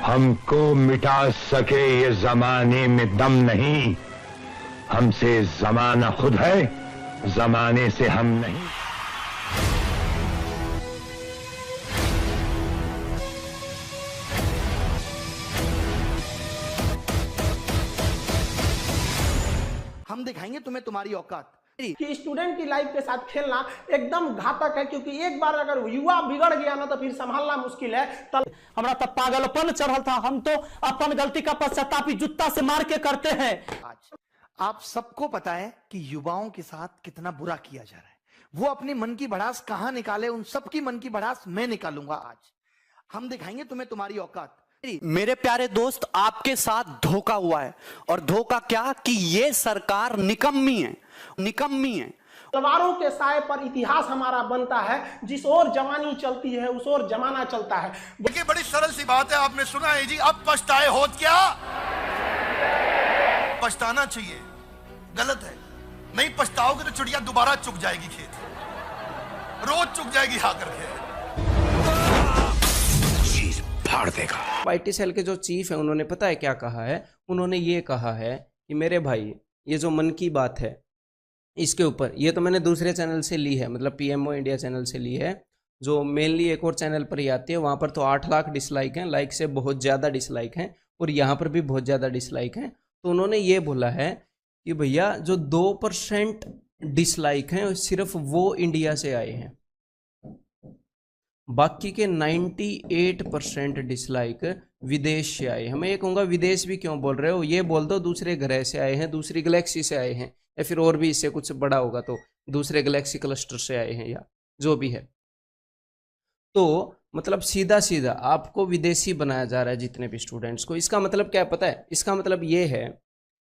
हमको मिटा सके ये जमाने में दम नहीं, हमसे जमाना खुद है, जमाने से हम नहीं। हम दिखाएंगे तुम्हें तुम्हारी औकात। कि स्टूडेंट की लाइफ के साथ खेलना एकदम घातक है, क्योंकि एक बार अगर युवा बिगड़ गया ना तो फिर संभालना मुश्किल है। हमारा तब पागलपन चढ़ल था, हम तो अपन गलती का पश्चाताप जूता से मार के करते हैं। आज आप सबको पता है कि युवाओं के साथ कितना बुरा किया जा रहा है। वो अपनी मन की भड़ास कहां निकाले, उन सबकी मन की भड़ास मैं निकालूंगा। आज हम दिखाएंगे तुम्हें तुम्हारी औकात। मेरे प्यारे दोस्त, आपके साथ धोखा हुआ है। और धोखा क्या कि ये सरकार निकम्मी है, निकम्मी है। तलवारों के साए पर इतिहास हमारा बनता है, जिस ओर जवानी चलती है उस ओर जमाना चलता है। देखिए बड़ी सरल सी बात है, आपने सुना है जी, अब पछताए होत क्या? पछताना चाहिए, गलत है। नहीं पछताओगे तो चिड़िया दोबारा चुग जाएगी खेत, रोज चुग जाएगी आकर के। आईटी सेल के जो चीफ है उन्होंने पता है क्या कहा है? उन्होंने ये कहा है कि मेरे भाई ये जो मन की बात है इसके ऊपर, ये तो मैंने दूसरे चैनल से ली है, मतलब पीएमओ इंडिया चैनल से ली है, जो मेनली एक और चैनल पर ही आती है। वहाँ पर तो 8 लाख डिसलाइक हैं, लाइक से बहुत ज़्यादा डिसलाइक हैं, और यहाँ पर भी बहुत ज़्यादा डिसलाइक हैं। तो उन्होंने ये बोला है कि भैया जो 2% डिसलाइक हैं सिर्फ वो इंडिया से आए हैं, बाकी के 98% डिसलाइक विदेश से आए हैं। मैं ये कहूँगा विदेश भी क्यों बोल रहे हो, ये बोल दो दूसरे ग्रह से आए हैं, दूसरी गैलेक्सी से आए हैं, या फिर और भी इससे कुछ बड़ा होगा तो दूसरे गैलेक्सी क्लस्टर से आए हैं, या जो भी है। तो मतलब सीधा सीधा आपको विदेशी बनाया जा रहा है जितने भी स्टूडेंट्स को। इसका मतलब क्या पता है? इसका मतलब ये है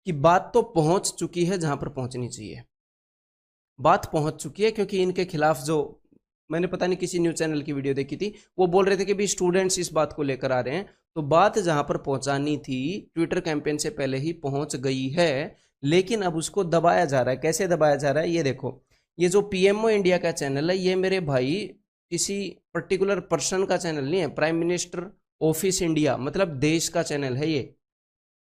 कि बात तो पहुंच चुकी है जहां पर पहुंचनी चाहिए, बात पहुंच चुकी है। क्योंकि इनके खिलाफ जो मैंने पता नहीं किसी न्यूज़ चैनल की वीडियो देखी थी, वो बोल रहे थे कि भी स्टूडेंट्स इस बात को लेकर आ रहे हैं, तो बात जहां पर पहुंचानी थी ट्विटर कैंपेन से पहले ही पहुंच गई है, लेकिन अब उसको दबाया जा रहा है। कैसे दबाया जा रहा है? ये देखो, ये जो पीएमओ इंडिया का चैनल है, ये मेरे भाई किसी पर्टिकुलर पर्सन का चैनल नहीं है, प्राइम मिनिस्टर ऑफिस इंडिया मतलब देश का चैनल है ये,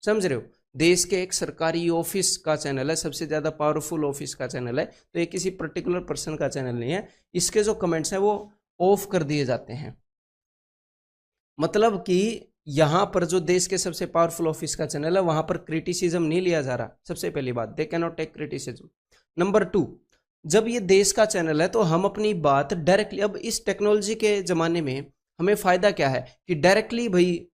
समझ रहे हो? देश के एक सरकारी ऑफिस का चैनल है, सबसे ज़्यादा पावरफुल ऑफिस का चैनल है। तो ये किसी पर्टिकुलर पर्सन का चैनल नहीं है। इसके जो कमेंट्स हैं वो ऑफ कर दिए जाते हैं, मतलब कि यहाँ पर जो देश के सबसे पावरफुल ऑफिस का चैनल है वहाँ पर क्रिटिसिज्म नहीं लिया जा रहा। सबसे पहली बात, they can not take criticism. Number 2, जब ये देश का चैनल है तो हम अपनी बात डायरेक्टली, अब इस टेक्नोलॉजी के ज़माने में हमें फ़ायदा क्या है कि डायरेक्टली भाई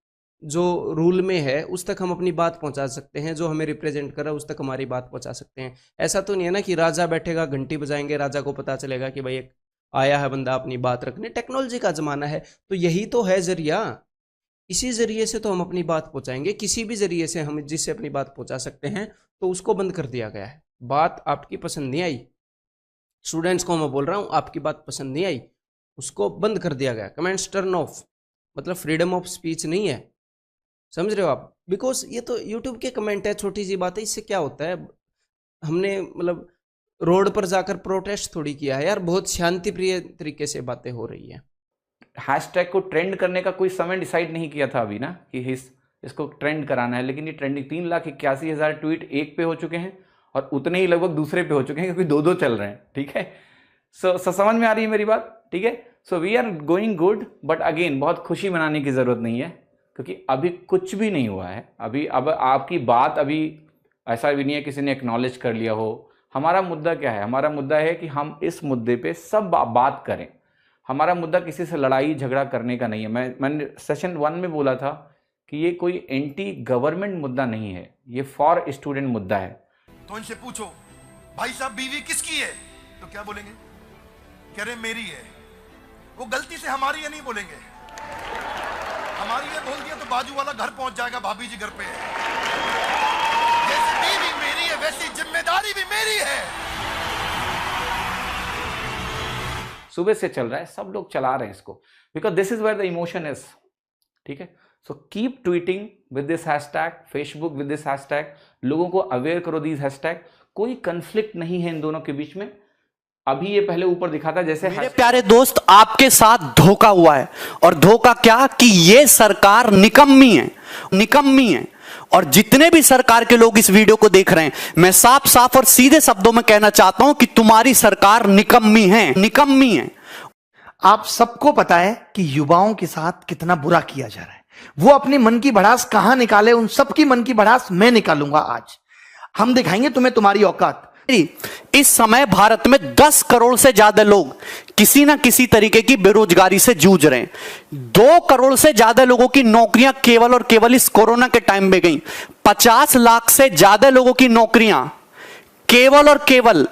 जो रूल में है उस तक हम अपनी बात पहुंचा सकते हैं, जो हमें रिप्रेजेंट कर रहा है उस तक हमारी बात पहुंचा सकते हैं। ऐसा तो नहीं है ना कि राजा बैठेगा, घंटी बजाएंगे, राजा को पता चलेगा कि भाई एक आया है बंदा अपनी बात रखने। टेक्नोलॉजी का ज़माना है, तो यही तो है ज़रिया, इसी ज़रिए से तो हम अपनी बात पहुंचाएंगे। किसी भी ज़रिए से हम जिससे अपनी बात पहुंचा सकते हैं, तो उसको बंद कर दिया गया है। बात आपकी पसंद नहीं आई, स्टूडेंट्स को मैं बोल रहा हूँ, आपकी बात पसंद नहीं आई, उसको बंद कर दिया गया। कमेंट्स टर्न ऑफ, मतलब फ्रीडम ऑफ स्पीच नहीं है, समझ रहे हो आप? बिकॉज ये तो यूट्यूब के कमेंट है, छोटी सी बात है, इससे क्या होता है? हमने मतलब रोड पर जाकर प्रोटेस्ट थोड़ी किया है यार, बहुत शांति प्रिय तरीके से बातें हो रही है। हैशटैग को ट्रेंड करने का कोई समय डिसाइड नहीं किया था अभी ना कि इसको ट्रेंड कराना है, लेकिन ये ट्रेंडिंग 3,81,000 ट्वीट एक पे हो चुके हैं और उतने ही लगभग दूसरे पे हो चुके हैं, क्योंकि 2-2 चल रहे हैं। ठीक है, सो समझ में आ रही है मेरी बात? ठीक है, so we are going good, but again बहुत खुशी मनाने की जरूरत नहीं है, क्योंकि अभी कुछ भी नहीं हुआ है। अब आपकी बात अभी ऐसा भी नहीं है किसी ने एक्नॉलेज कर लिया हो। हमारा मुद्दा क्या है? हमारा मुद्दा है कि हम इस मुद्दे पे सब बात करें। हमारा मुद्दा किसी से लड़ाई झगड़ा करने का नहीं है। मैंने सेशन 1 में बोला था कि ये कोई एंटी गवर्नमेंट मुद्दा नहीं है, ये फॉर स्टूडेंट मुद्दा है। तो इनसे पूछो भाई साहब बीवी किसकी है, तो क्या बोलेंगे? कह रहे मेरी है। वो गलती से हमारी है नहीं बोलेंगे, हमारी है बोल दिया तो बाजू वाला घर पहुंच जाएगा, भाभी जी घर पे है। जैसे बीवी मेरी है वैसी जिम्मेदारी भी मेरी है। सुबह से चल रहा है, सब लोग चला रहे हैं इसको, because this is where the emotion is. ठीक है, so keep tweeting with this hashtag, Facebook with this hashtag, लोगों को अवेयर करो दिस हैशटैग। कोई कंफ्लिक्ट नहीं है इन दोनों के बीच में। अभी ये पहले ऊपर दिखा था जैसे मेरे प्यारे दोस्त, आपके साथ धोखा हुआ है। और धोखा क्या कि ये सरकार निकम्मी है, निकम्मी है। और जितने भी सरकार के लोग इस वीडियो को देख रहे हैं, मैं साफ साफ और सीधे शब्दों में कहना चाहता हूं कि तुम्हारी सरकार निकम्मी है, निकम्मी है। आप सबको पता है कि युवाओं के साथ कितना बुरा किया जा रहा है। वो अपनी मन की भड़ास कहां निकाले, उन सबकी मन की भड़ास मैं निकालूंगा आज। हम दिखाएंगे तुम्हें तुम्हारी औकात। इस समय भारत में 10 करोड़ से ज्यादा लोग किसी ना किसी तरीके की बेरोजगारी से जूझ रहे हैं। 2 करोड़ से ज्यादा लोगों की नौकरियां केवल और केवल इस कोरोना के टाइम में गई। 50 लाख से ज्यादा लोगों की नौकरियां केवल और केवल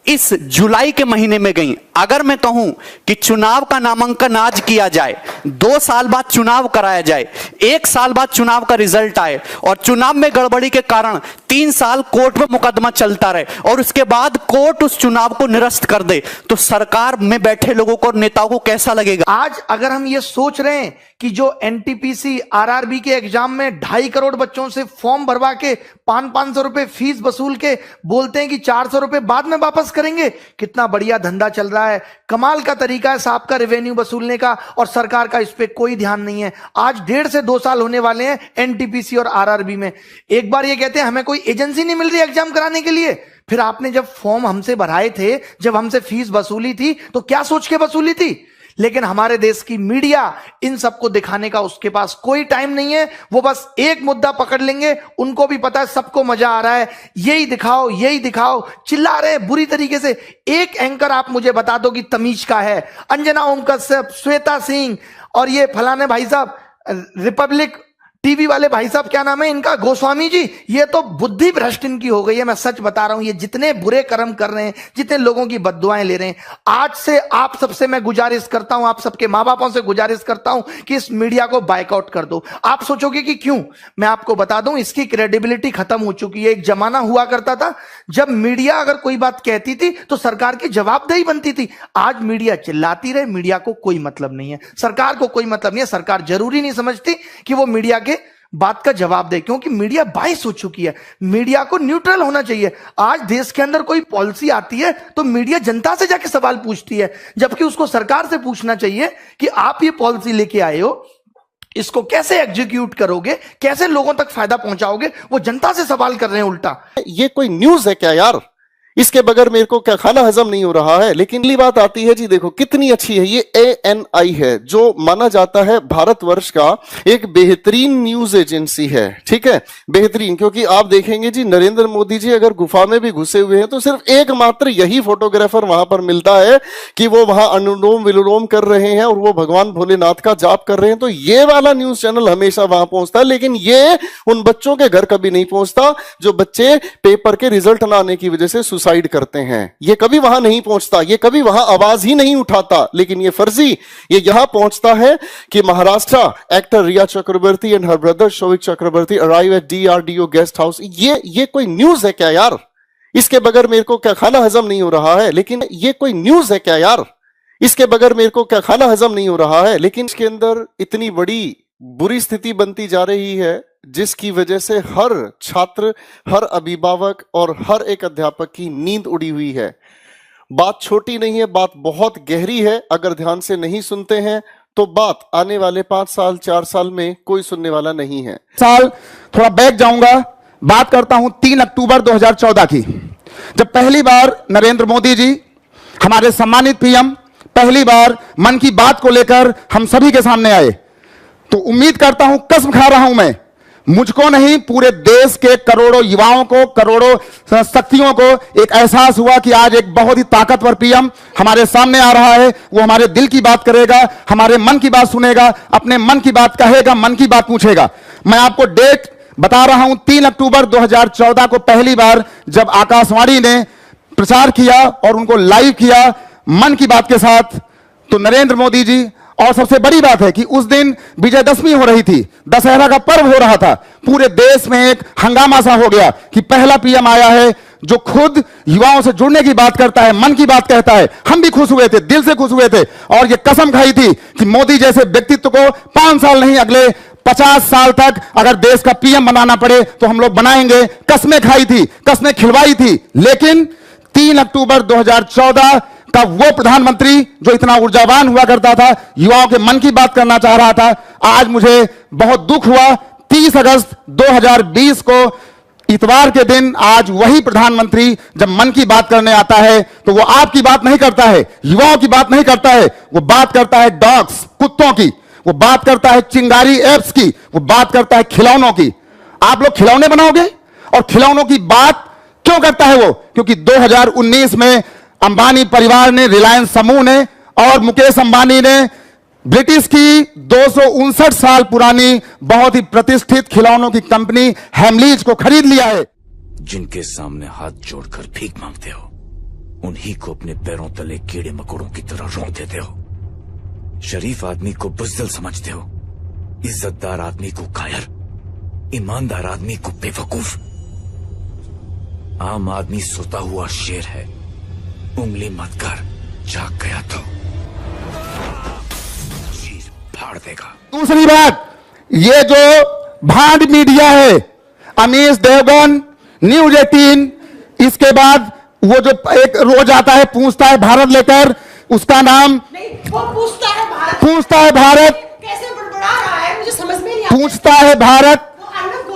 इस जुलाई के महीने में गई। अगर मैं कहूं कि चुनाव का नामांकन आज किया जाए, 2 साल बाद चुनाव कराया जाए, 1 साल बाद चुनाव का रिजल्ट आए और चुनाव में गड़बड़ी के कारण 3 साल कोर्ट में मुकदमा चलता रहे और उसके बाद कोर्ट उस चुनाव को निरस्त कर दे, तो सरकार में बैठे लोगों को और नेताओं को कैसा लगेगा? आज अगर हम ये सोच रहे हैं कि जो एनटीपीसी आरआरबी के एग्जाम में 2.5 करोड़ बच्चों से फॉर्म भरवा के 500 रुपए फीस वसूल के बोलते हैं कि 400 रुपए बाद में वापस करेंगे, कितना बढ़िया धंधा चल रहा है। कमाल का तरीका है साहब का रेवेन्यू वसूलने का, और सरकार का इस पे कोई ध्यान नहीं है। आज 1.5 से 2 साल होने वाले हैं एनटीपीसी और आरआरबी में। एक बार ये कहते हैं हमें कोई एजेंसी नहीं मिल रही एग्जाम कराने के लिए। फिर आपने जब फॉर्म हमसे भराए थे, जब हमसे फीस वसूली थी, तो क्या सोच के वसूली थी? लेकिन हमारे देश की मीडिया इन सबको दिखाने का उसके पास कोई टाइम नहीं है। वो बस एक मुद्दा पकड़ लेंगे, उनको भी पता है सबको मजा आ रहा है, यही दिखाओ यही दिखाओ, चिल्ला रहे हैं बुरी तरीके से। एक एंकर आप मुझे बता दो कि तमीज का है, अंजना ओम कश्यप, श्वेता सिंह और ये फलाने भाई साहब रिपब्लिक टीवी वाले भाई साहब, क्या नाम है इनका, गोस्वामी जी, ये तो बुद्धि भ्रष्ट इनकी हो गई है। मैं सच बता रहा हूं, ये जितने बुरे कर्म कर रहे हैं, जितने लोगों की बद्दुआएं ले रहे हैं, आज से आप सबसे मैं गुजारिश करता हूं, आप सबके मां बापों से गुजारिश करता हूं कि इस मीडिया को बाइकआउट कर दो। आप सोचोगे कि क्यों, मैं आपको बता दूं, इसकी क्रेडिबिलिटी खत्म हो चुकी है। एक जमाना हुआ करता था जब मीडिया अगर कोई बात कहती थी तो सरकार की जवाबदेही बनती थी। आज मीडिया चिल्लाती रहे, मीडिया को कोई मतलब नहीं है, सरकार को कोई मतलब नहीं है। सरकार जरूरी नहीं समझती कि वो मीडिया के बात का जवाब दे, क्योंकि मीडिया बाइस हो चुकी है। मीडिया को न्यूट्रल होना चाहिए। आज देश के अंदर कोई पॉलिसी आती है तो मीडिया जनता से जाके सवाल पूछती है, जबकि उसको सरकार से पूछना चाहिए कि आप ये पॉलिसी लेके आए हो, इसको कैसे एग्जीक्यूट करोगे, कैसे लोगों तक फायदा पहुंचाओगे। वो जनता से सवाल कर रहे हैं उल्टा। ये कोई न्यूज है क्या यार? इसके बगैर मेरे को क्या खाना हजम नहीं हो रहा है। लेकिन अगली बात आती है जी, देखो कितनी अच्छी है ये ANI है, जो माना जाता है भारतवर्ष का एक बेहतरीन न्यूज एजेंसी है। ठीक है, बेहतरीन, क्योंकि आप देखेंगे जी नरेंद्र मोदी जी अगर गुफा में भी घुसे हुए हैं तो सिर्फ एकमात्र यही फोटोग्राफर वहां पर मिलता है कि वो वहां अनुलोम विलोम कर रहे हैं और वो भगवान भोलेनाथ का जाप कर रहे हैं, तो ये वाला न्यूज चैनल हमेशा वहां पहुंचता है। लेकिन ये उन बच्चों के घर कभी नहीं पहुंचता जो बच्चे पेपर के रिजल्ट ना आने की वजह से सुसाइड करते हैं। ये कभी वहां नहीं पहुंचता, ये कभी वहां आवाज ही नहीं उठाता। लेकिन ये फर्जी ये यहां पहुंचता है कि Maharashtra actor Rhea Chakraborty and her brother Showik Chakraborty arrive at DRDO guest house. ये कोई न्यूज है क्या यार? इसके बगैर मेरे को क्या खाना हजम नहीं हो रहा है। लेकिन ये कोई न्यूज है क्या यार? इसके बगैर मेरे को क्या खाना हजम नहीं हो रहा है। लेकिन इसके अंदर इतनी बड़ी बुरी स्थिति बनती जा रही है जिसकी वजह से हर छात्र, हर अभिभावक और हर एक अध्यापक की नींद उड़ी हुई है। बात छोटी नहीं है, बात बहुत गहरी है। अगर ध्यान से नहीं सुनते हैं तो बात आने वाले 5 साल 4 साल में कोई सुनने वाला नहीं है। साल थोड़ा बैक जाऊंगा, बात करता हूं 3 अक्टूबर 2014 की, जब पहली बार नरेंद्र मोदी जी हमारे सम्मानित PM पहली बार मन की बात को लेकर हम सभी के सामने आए। तो उम्मीद करता हूं, कसम खा रहा हूं मैं, मुझको नहीं पूरे देश के करोड़ों युवाओं को, करोड़ों शक्तियों को एक एहसास हुआ कि आज एक बहुत ही ताकतवर PM हमारे सामने आ रहा है। वो हमारे दिल की बात करेगा, हमारे मन की बात सुनेगा, अपने मन की बात कहेगा, मन की बात पूछेगा। मैं आपको डेट बता रहा हूं, 3 अक्टूबर 2014 को पहली बार जब आकाशवाणी ने प्रचार किया और उनको लाइव किया मन की बात के साथ, तो नरेंद्र मोदी जी, और सबसे बड़ी बात है कि उस दिन विजयदशमी हो रही थी, दशहरा का पर्व हो रहा था। पूरे देश में एक हंगामा सा हो गया कि पहला PM आया है जो खुद युवाओं से जुड़ने की बात करता है, मन की बात कहता है। हम भी खुश हुए थे, दिल से खुश हुए थे, और ये कसम खाई थी कि मोदी जैसे व्यक्तित्व को 5 साल नहीं अगले 50 साल तक अगर देश का PM बनाना पड़े तो हम लोग बनाएंगे। कस्में खाई थी, कस्में खिलवाई थी। लेकिन 3 अक्टूबर 2014 का वो प्रधानमंत्री जो इतना ऊर्जावान हुआ करता था, युवाओं के मन की बात करना चाह रहा था, आज मुझे बहुत दुख हुआ 30 अगस्त 2020 को इतवार के दिन आज वही प्रधानमंत्री जब मन की बात करने आता है तो वो आपकी बात नहीं करता है, युवाओं की बात नहीं करता है, वो बात करता है डॉग्स, कुत्तों की, वो बात करता है चिंगारी एप्स की, वो बात करता है खिलौनों की। आप लोग खिलौने बनाओगे और खिलौनों की बात क्यों करता है वो? क्योंकि 2019 में अंबानी परिवार ने, रिलायंस समूह ने और मुकेश अंबानी ने ब्रिटिश की 259 साल पुरानी बहुत ही प्रतिष्ठित खिलौनों की कंपनी हेमलीज को खरीद लिया है। जिनके सामने हाथ जोड़कर भीख मांगते हो, उन्हीं को अपने पैरों तले कीड़े मकोड़ों की तरह रोक देते हो। शरीफ आदमी को बुज़दिल समझते हो, इज्जतदार आदमी को कायर, ईमानदार आदमी को बेवकूफ। आम आदमी सोता हुआ शेर है, उंगली मत कर, जाग गया तो चीर फाड़ देगा। दूसरी बात, ये जो भांड मीडिया है, अमीश देवगन, न्यूज 18, इसके बाद वो जो एक रोज आता है पूछता है भारत लेकर, उसका नाम नहीं, वो पूछता है भारत, पूछता है भारत, कैसे बड़बड़ा रहा है मुझे समझ में नहीं आता। पूछता है भारत।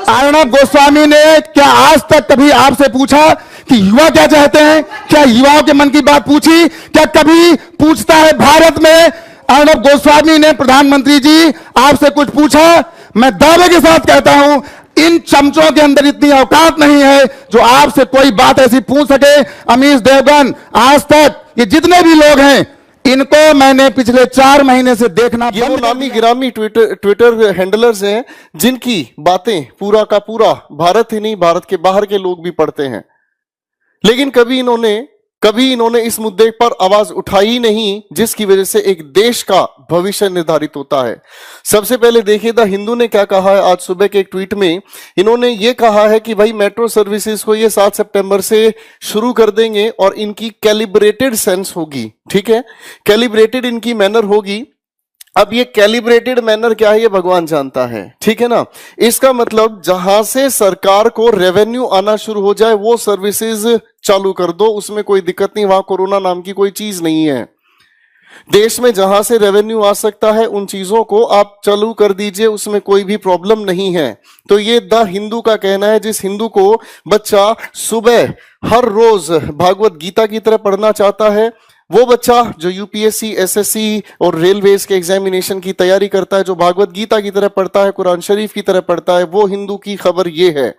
अर्णब गोस्वामी ने क्या आज तक कभी आपसे पूछा कि युवा क्या चाहते हैं? क्या युवाओं के मन की बात पूछी? क्या कभी पूछता है भारत में अर्णब गोस्वामी ने प्रधानमंत्री जी आपसे कुछ पूछा? मैं दावे के साथ कहता हूं, इन चमचों के अंदर इतनी औकात नहीं है जो आपसे कोई बात ऐसी पूछ सके। अमीश देवगन, आज तक ये जितने भी लोग हैं, इनको मैंने पिछले 4 महीने से देखना। ये वो नामी गिरामी ट्विटर हैंडलर्स हैं जिनकी बातें पूरा का पूरा भारत ही नहीं, भारत के बाहर के लोग भी पढ़ते हैं, लेकिन कभी इन्होंने इस मुद्दे पर आवाज उठाई नहीं, जिसकी वजह से एक देश का भविष्य निर्धारित होता है। सबसे पहले देखिए द हिंदू ने क्या कहा है। आज सुबह के एक ट्वीट में इन्होंने ये कहा है कि भाई मेट्रो सर्विसेज को ये 7 सितंबर से शुरू कर देंगे और इनकी कैलिब्रेटेड सेंस होगी। ठीक है, कैलिब्रेटेड इनकी मैनर होगी। अब ये कैलिब्रेटेड मैनर क्या है ये भगवान जानता है, ठीक है ना। इसका मतलब जहां से सरकार को रेवेन्यू आना शुरू हो जाए वो सर्विसेज चालू कर दो, उसमें कोई दिक्कत नहीं, वहां कोरोना नाम की कोई चीज नहीं है। देश में जहां से रेवेन्यू आ सकता है उन चीजों को आप चालू कर दीजिए, उसमें कोई भी प्रॉब्लम नहीं है। तो ये द हिंदू का कहना है। जिस हिंदू को बच्चा सुबह हर रोज भागवत गीता की तरह पढ़ना चाहता है, वो बच्चा जो यूपीएससी, एसएससी और रेलवेज के एग्जामिनेशन की तैयारी करता है, जो भागवत गीता की तरह पढ़ता है, कुरान शरीफ की तरह पढ़ता है, वो हिंदू की खबर ये है।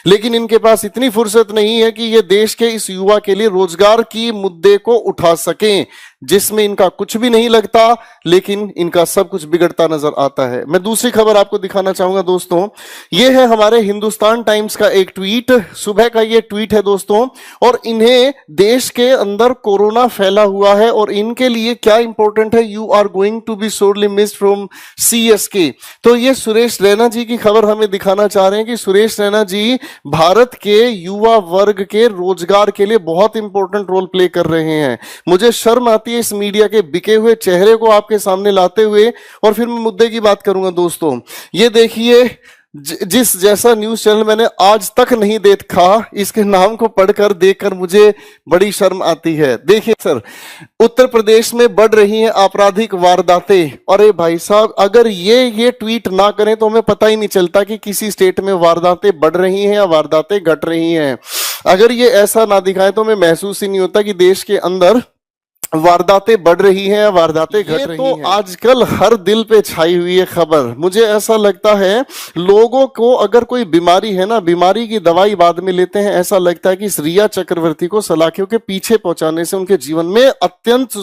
लेकिन इनके पास इतनी फुर्सत नहीं है कि ये देश के इस युवा के लिए रोजगार की मुद्दे को उठा सकें, जिसमें इनका कुछ भी नहीं लगता, लेकिन इनका सब कुछ बिगड़ता नजर आता है। मैं दूसरी खबर आपको दिखाना चाहूंगा दोस्तों, ये है हमारे हिंदुस्तान टाइम्स का एक ट्वीट, सुबह का ये ट्वीट है दोस्तों, और इन्हें देश के अंदर कोरोना फैला हुआ है और इनके लिए क्या इंपॉर्टेंट है, you are going to be sorely missed from CSK। तो ये सुरेश रैना जी की खबर हमें दिखाना चाह रहे हैं कि सुरेश रैना जी भारत के युवा वर्ग के रोजगार के लिए बहुत इंपॉर्टेंट रोल प्ले कर रहे हैं। मुझे शर्म आती है इस मीडिया के बिके हुए चेहरे को आपके सामने लाते हुए, और फिर मैं मुद्दे की बात करूंगा दोस्तों। ये देखिए, जिस जैसा न्यूज चैनल मैंने आज तक नहीं देखा, इसके नाम को पढ़कर देखकर मुझे बड़ी शर्म आती है। देखिए सर, उत्तर प्रदेश में बढ़ रही हैं आपराधिक वारदातें। अरे भाई साहब, अगर ये ट्वीट ना करें तो हमें पता ही नहीं चलता कि किसी स्टेट में वारदातें बढ़ रही हैं या वारदातें घट रही हैं। अगर ये ऐसा ना दिखाए तो हमें महसूस ही नहीं होता कि देश के अंदर वारदातें बढ़ रही हैं या वारदातें घट रही हैं। आजकल हर दिल पे छाई हुई है खबर। मुझे ऐसा लगता है लोगों को अगर कोई बीमारी है ना, बीमारी की दवाई बाद में लेते हैं, ऐसा लगता है कि इस रिया चक्रवर्ती को सलाखियों के पीछे पहुंचाने से उनके जीवन में अत्यंत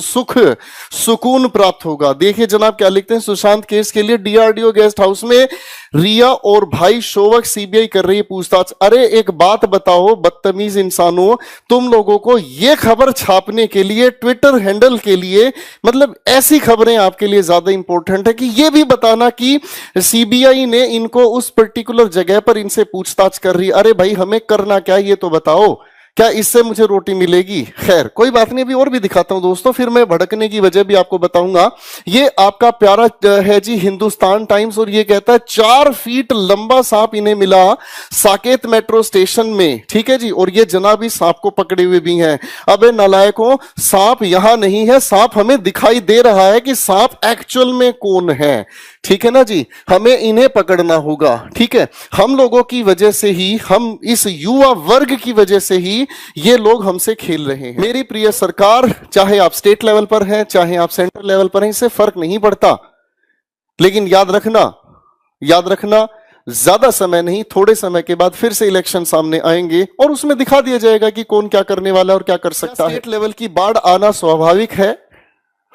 सुकून प्राप्त होगा। देखिए जनाब क्या लिखते हैं, सुशांत केस के लिए DRDO गेस्ट हाउस में रिया और भाई शोवक CBI कर रही है पूछताछ। अरे एक बात बताओ बदतमीज इंसानों, तुम लोगों को यह खबर छापने के लिए, ट्विटर हैंडल के लिए, मतलब ऐसी खबरें आपके लिए ज्यादा इंपॉर्टेंट है कि यह भी बताना कि CBI ने इनको उस पर्टिकुलर जगह पर इनसे पूछताछ कर रही। अरे भाई हमें करना क्या है ये तो बताओ। क्या इससे मुझे रोटी मिलेगी? खैर कोई बात नहीं, अभी और भी दिखाता हूं दोस्तों, फिर मैं भड़कने की वजह भी आपको बताऊंगा। ये आपका प्यारा है जी हिंदुस्तान टाइम्स, और ये कहता है 4 फीट लंबा सांप इन्हें मिला साकेत मेट्रो स्टेशन में, ठीक है जी। और ये जनाब इस सांप को पकड़े हुए भी हैं। अबे नालायकों, सांप यहां नहीं है, सांप हमें दिखाई दे रहा है कि सांप एक्चुअल में कौन है, ठीक है ना जी। हमें इन्हें पकड़ना होगा, ठीक है। हम लोगों की वजह से ही, हम इस युवा वर्ग की वजह से ही ये लोग हमसे खेल रहे हैं। मेरी प्रिय सरकार, चाहे आप स्टेट लेवल पर हैं, चाहे आप सेंटर लेवल पर हैं, इससे फर्क नहीं पड़ता। लेकिन याद रखना ज्यादा समय नहीं, थोड़े समय के बाद फिर से इलेक्शन सामने आएंगे और उसमें दिखा दिया जाएगा कि कौन क्या करने वाला है और क्या कर सकता है। स्टेट लेवल की बाढ़ आना स्वाभाविक है,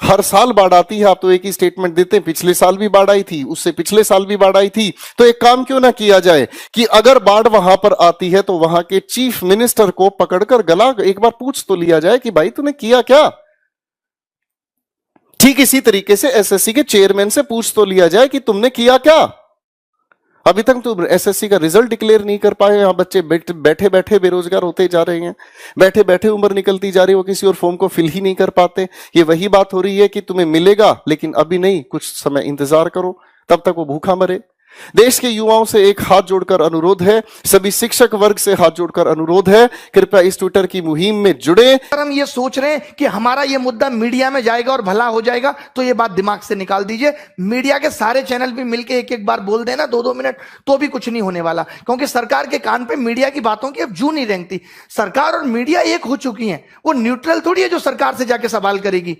हर साल बाढ़ आती है। आप तो एक ही स्टेटमेंट देते हैं, पिछले साल भी बाढ़ आई थी, उससे पिछले साल भी बाढ़ आई थी। तो एक काम क्यों ना किया जाए कि अगर बाढ़ वहां पर आती है तो वहां के चीफ मिनिस्टर को पकड़कर गला एक बार पूछ तो लिया जाए कि भाई तूने किया क्या। ठीक इसी तरीके से एसएससी के चेयरमैन से पूछ तो लिया जाए कि तुमने किया क्या। अभी तक तो एसएससी का रिजल्ट डिक्लेयर नहीं कर पाए, यहां बच्चे बैठे बैठे बेरोजगार होते जा रहे हैं, बैठे बैठे उम्र निकलती जा रही है, वो किसी और फॉर्म को फिल ही नहीं कर पाते। ये वही बात हो रही है कि तुम्हें मिलेगा लेकिन अभी नहीं, कुछ समय इंतजार करो, तब तक वो भूखा मरे। देश के युवाओं से एक हाथ जोड़कर अनुरोध है, सभी शिक्षक वर्ग से हाथ जोड़कर अनुरोध है, कृपया इस ट्विटर की मुहिम में जुड़े। अगर हम ये सोच रहे हैं कि हमारा ये मुद्दा मीडिया में जाएगा और भला हो जाएगा, तो ये बात दिमाग से निकाल दीजिए। मीडिया के सारे चैनल भी मिलके एक बार बोल देना 2-2 मिनट, तो भी कुछ नहीं होने वाला, क्योंकि सरकार के कान पे मीडिया की बातों की अब जू नहीं रेंगती। सरकार और मीडिया एक हो चुकी है, वो न्यूट्रल थोड़ी है जो सरकार से जाके सवाल करेगी।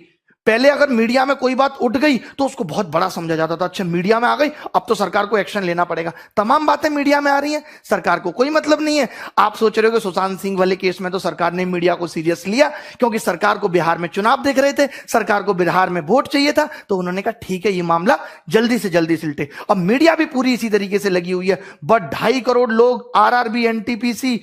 पहले अगर मीडिया में कोई बात उठ गई तो उसको बहुत बड़ा समझा जाता था, अच्छा मीडिया में आ गई अब तो सरकार को एक्शन लेना पड़ेगा। तमाम बातें मीडिया में आ रही हैं, सरकार को कोई मतलब नहीं है। आप सोच रहे हो कि सुशांत सिंह वाले केस में तो सरकार ने मीडिया को सीरियस लिया, क्योंकि सरकार को बिहार में चुनाव देख रहे थे, सरकार को बिहार में वोट चाहिए था, तो उन्होंने कहा ठीक है ये मामला जल्दी से जल्दी सिलटे। अब मीडिया भी पूरी इसी तरीके से लगी हुई है। बट 2.5 करोड़ लोग आरआरबी, एनटीपीसी,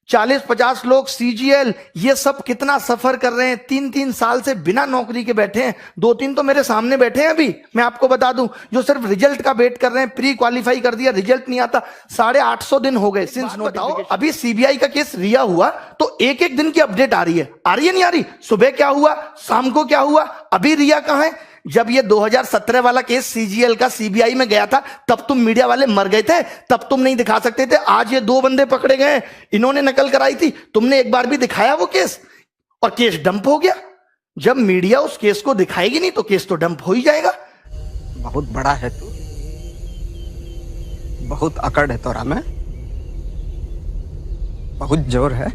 40-50 लोग सीजीएल, ये सब कितना सफर कर रहे हैं, 3-3 साल से बिना नौकरी के बैठे हैं। 2-3 तो मेरे सामने बैठे हैं अभी, मैं आपको बता दूं, जो सिर्फ रिजल्ट का वेट कर रहे हैं, प्री क्वालिफाई कर दिया, रिजल्ट नहीं आता, 850 दिन हो गए सिंस नोटिफिकेशन। अभी सीबीआई का केस रिया हुआ तो एक दिन की अपडेट आ रही है नहीं आ रही? सुबह क्या हुआ, शाम को क्या हुआ, अभी रिया कहां है? जब ये 2017 वाला केस सीजीएल का सीबीआई में गया था, तब तुम मीडिया वाले मर गए थे, तब तुम नहीं दिखा सकते थे। आज ये 2 बंदे पकड़े गए, इन्होंने नकल कराई थी, तुमने एक बार भी दिखाया वो केस, और केस डंप हो गया। जब मीडिया उस केस को दिखाएगी नहीं तो केस तो डंप हो ही जाएगा। बहुत बड़ा है तू, बहुत अकड़ है तोरा में, बहुत जोर है।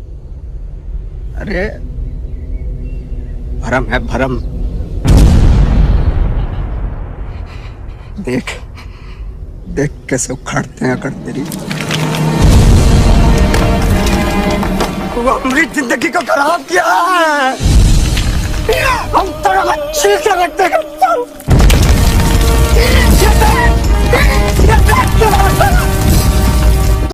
अरे भरम है भरम। देख देख कैसे उखाड़ते हैं अकड़ तेरी। वो हमारी जिंदगी को खराब किया है, हम तेरा बच्ची से रखते हैं।